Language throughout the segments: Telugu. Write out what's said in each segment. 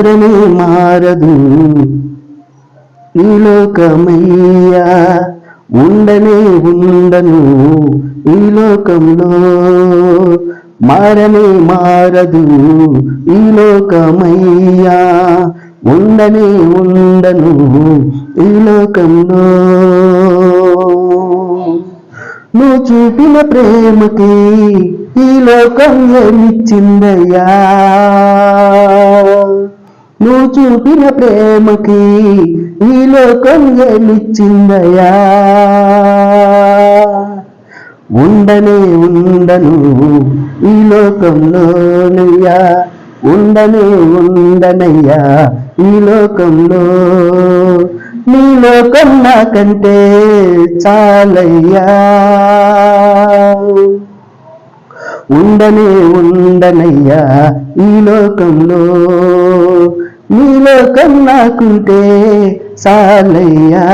మారనే మారదు ఈ లోకమయ్యా, ఉండనే ఉండను ఈ లోకంలో. మారనే మారదు ఈ లోకమయ్యా, ఉండనే ఉండను ఈ లోకంలో. నువ్వు చూపిన ప్రేమకి ఈ లోకం ఏమిచ్చిందయ్యా, నువ్వు చూపిన ప్రేమకి ఈ లోకం ఏమిచ్చిందయ్యా. ఉండనే ఉండను ఈ లోకంలోనయ్యా, ఉండనే ఉండనయ్యా ఈ లోకంలో. నీ లోకం నాకంటే చాలయ్యా, ఉండనే ఉండనయ్యా ఈ లోకంలో. నీ లోకం నాకుంటే చాలయ్యా,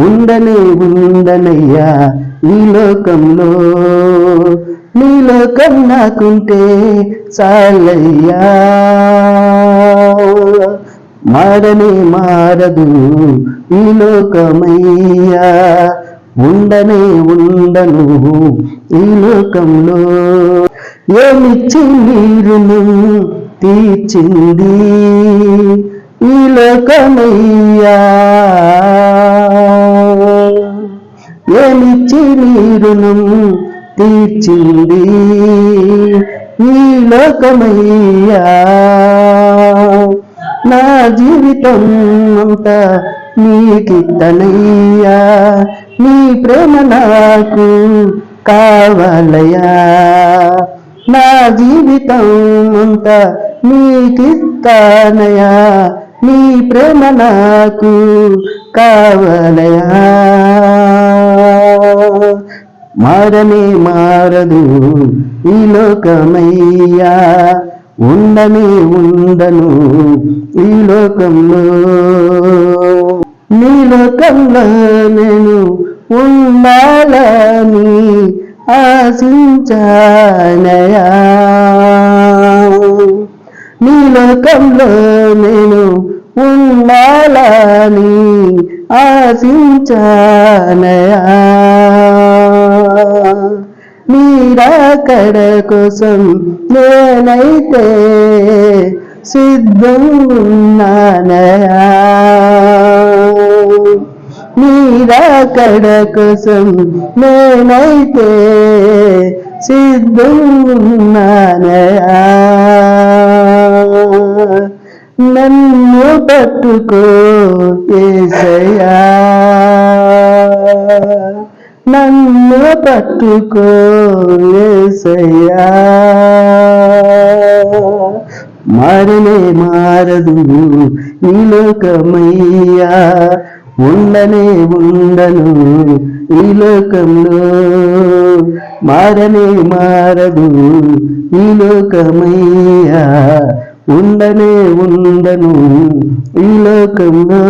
ఉండనే ఉండనయ్యా ఈ లోకంలో. నీ లోకం నాకుంటే చాలయ్యా. మారనే మారదు ఈ లోకమయ్యా, ఉండనే ఉండను ఈ లోకంలో. ఏమిచ్చి నీరును తీర్చింది ఈ లోకమయ్యా, ఏమిచ్చి నీరును తీర్చింది ఈ లోకమయ్యా. నా జీవితం అంతా నీకిత్తనయ్యా, నీ ప్రేమ నాకు కావాలయ్యా. నా జీవితం అంతా నీకిస్తానయ్యా, నీ ప్రేమ నాకు కావాలయ్యా. మారనే మారదు ఈ లోకమయ్యా, ఉండనే ఉండను ఈ లోకంలో. నీ లోకంలో నేను ఉండాలని ఆశించానయా, నీ లోకంలో నేను ఉండాలని ఆశించానయా. నీ రాకడ కోసం నేనైతే సిద్ధంగున్నానయా, నీ రాకడ కోసం నేనైతే సిద్ధంగున్నానయా. నన్ను పట్టుకో యేసయ్యా, నన్ను పట్టుకో యేసయ్యా. మారనే మారదు ఈ లోకమయ్యా, ఉండనే ఉండను ఈ లోకంలో. మారనే మారదు ఈ లోకమయ్యా, ఉండనే ఉండను ఈ లోకంలో.